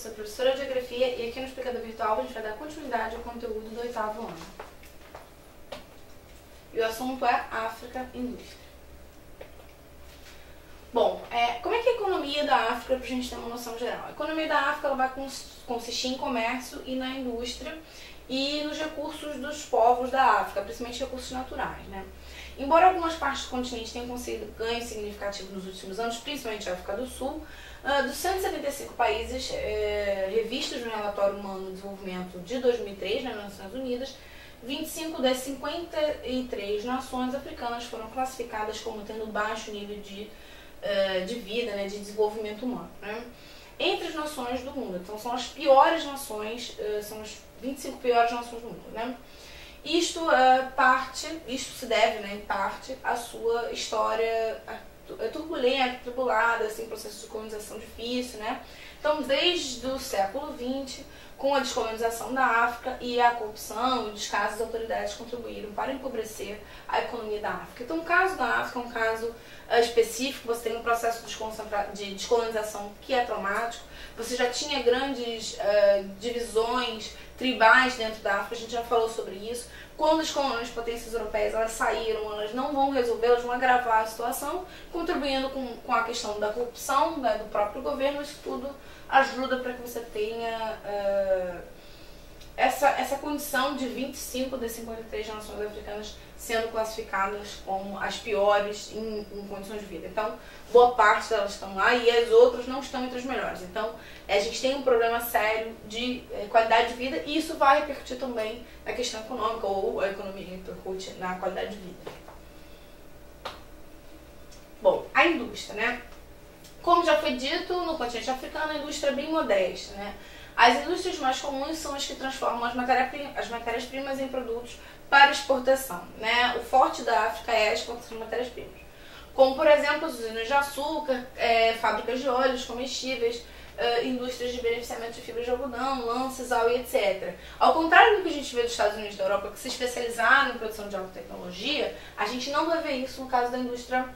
sou professora de Geografia e aqui no Explicador Virtual a gente vai dar continuidade ao conteúdo do 8º ano. E o assunto é África e Indústria. Bom, como é que é a economia da África, para a gente ter uma noção geral? A economia da África ela vai consistir em comércio e na indústria e nos recursos dos povos da África, principalmente recursos naturais, né? Embora algumas partes do continente tenham conseguido ganho significativo nos últimos anos, principalmente a África do Sul, dos 175 países revistos no Relatório Humano de Desenvolvimento de 2003, nas Nações Unidas, 25 das 53 nações africanas foram classificadas como tendo baixo nível de vida, né, de desenvolvimento humano, né? Entre as nações do mundo. Então são as piores nações, são as 25 piores nações do mundo, né? Isto se deve, né, em parte, à sua história turbulenta, tribulada, assim, processo de colonização difícil, né? Então, desde o século XX, com a descolonização da África e a corrupção e descaso das autoridades contribuíram para empobrecer a economia da África. Então, o caso da África é um caso específico, você tem um processo de descolonização que é traumático, você já tinha grandes divisões tribais dentro da África, a gente já falou sobre isso. Quando as colônias potências europeias elas saíram, elas não vão resolver, elas vão agravar a situação, contribuindo com a questão da corrupção, né, do próprio governo. Isso tudo ajuda para que você tenha essa condição de 25 das 53 nações africanas sendo classificadas como as piores em condições de vida. Então, boa parte delas estão lá e as outras não estão entre as melhores. Então, a gente tem um problema sério de qualidade de vida e isso vai repercutir também na questão econômica, ou a economia repercute na qualidade de vida. Bom, a indústria, né? Como já foi dito, no continente africano a indústria é bem modesta, né? As indústrias mais comuns são as que transformam as matérias-primas em produtos para exportação, né? O forte da África é a exportação de matérias-primas, como por exemplo as usinas de açúcar, fábricas de óleos comestíveis, indústrias de beneficiamento de fibras de algodão, lã, sisal e etc. Ao contrário do que a gente vê dos Estados Unidos e da Europa, que se especializaram em produção de alta tecnologia, a gente não vai ver isso no caso da indústria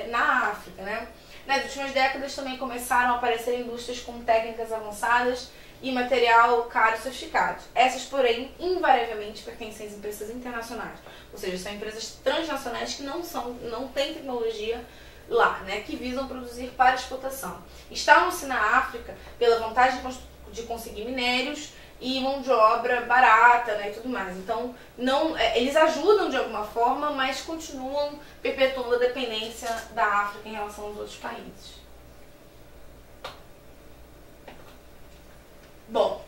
na África, né? Nas últimas décadas também começaram a aparecer indústrias com técnicas avançadas e material caro e sofisticado. Essas, porém, invariavelmente pertencem às empresas internacionais, ou seja, são empresas transnacionais que não têm tecnologia lá, né, que visam produzir para exportação. Instalam-se na África pela vantagem de conseguir minérios e mão de obra barata, né, e tudo mais. Então, eles ajudam de alguma forma, mas continuam perpetuando a dependência da África em relação aos outros países. Bom,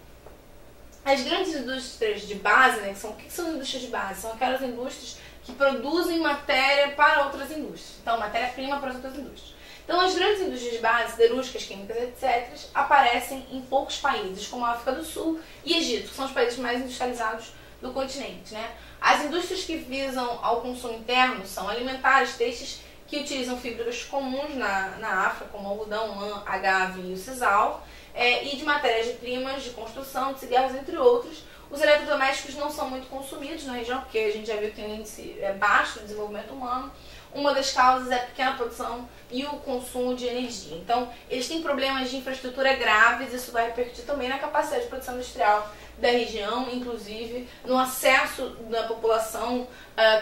as grandes indústrias de base, né, o que são as indústrias de base? São aquelas indústrias que produzem matéria para outras indústrias. Então, matéria-prima para as outras indústrias. Então, as grandes indústrias de base, siderúrgicas, químicas, etc., aparecem em poucos países, como a África do Sul e Egito, que são os países mais industrializados do continente, né? As indústrias que visam ao consumo interno são alimentares, têxteis, que utilizam fibras comuns na África, como algodão, lã, agave e o sisal, e de matérias-primas de construção, de cigarros, entre outros. Os eletrodomésticos não são muito consumidos na região, porque a gente já viu que tem um índice baixo de desenvolvimento humano. Uma das causas é a pequena produção e o consumo de energia. Então, eles têm problemas de infraestrutura graves, isso vai repercutir também na capacidade de produção industrial da região, inclusive no acesso da população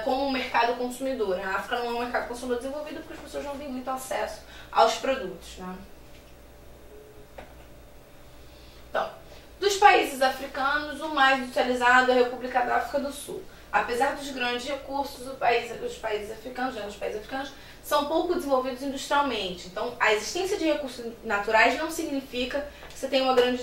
como mercado consumidor. A África não é um mercado consumidor desenvolvido porque as pessoas não têm muito acesso aos produtos, né? Então, dos países africanos, o mais industrializado é a República da África do Sul. Apesar dos grandes recursos, os países africanos são pouco desenvolvidos industrialmente. Então, a existência de recursos naturais não significa que você tem uma grande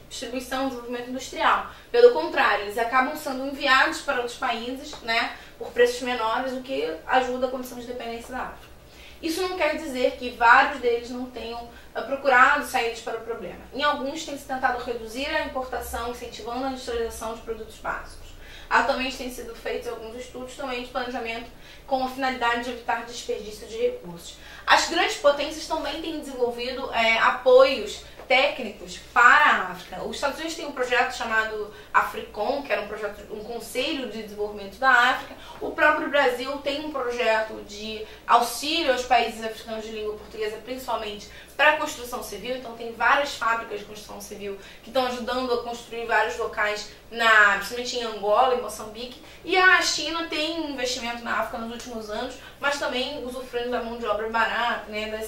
distribuição e desenvolvimento industrial. Pelo contrário, eles acabam sendo enviados para outros países, né, por preços menores, o que ajuda a condição de dependência da África. Isso não quer dizer que vários deles não tenham procurado saídas para o problema. Em alguns, tem se tentado reduzir a importação, incentivando a industrialização de produtos básicos. Atualmente têm sido feitos alguns estudos também de planejamento com a finalidade de evitar desperdício de recursos. As grandes potências também têm desenvolvido apoios técnicos para a África. Os Estados Unidos têm um projeto chamado AFRICOM, que era um conselho de desenvolvimento da África. O próprio Brasil tem um projeto de auxílio aos países africanos de língua portuguesa, principalmente para a construção civil. Então tem várias fábricas de construção civil que estão ajudando a construir vários locais, principalmente em Angola e Moçambique. E a China tem investimento na África nos últimos anos, mas também usufruindo da mão de obra barata, né,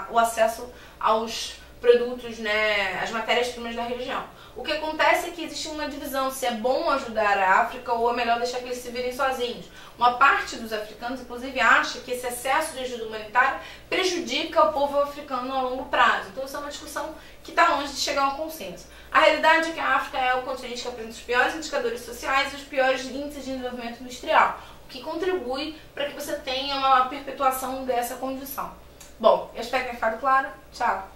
o acesso aos produtos, né, as matérias-primas da região. O que acontece é que existe uma divisão, se é bom ajudar a África ou é melhor deixar que eles se virem sozinhos. Uma parte dos africanos, inclusive, acha que esse excesso de ajuda humanitária prejudica o povo africano a longo prazo. Então isso é uma discussão que está longe de chegar a um consenso. A realidade é que a África é o continente que apresenta os piores indicadores sociais e os piores índices de desenvolvimento industrial, o que contribui para que você tenha uma perpetuação dessa condição. Bom, eu espero que tenha ficado claro. Tchau!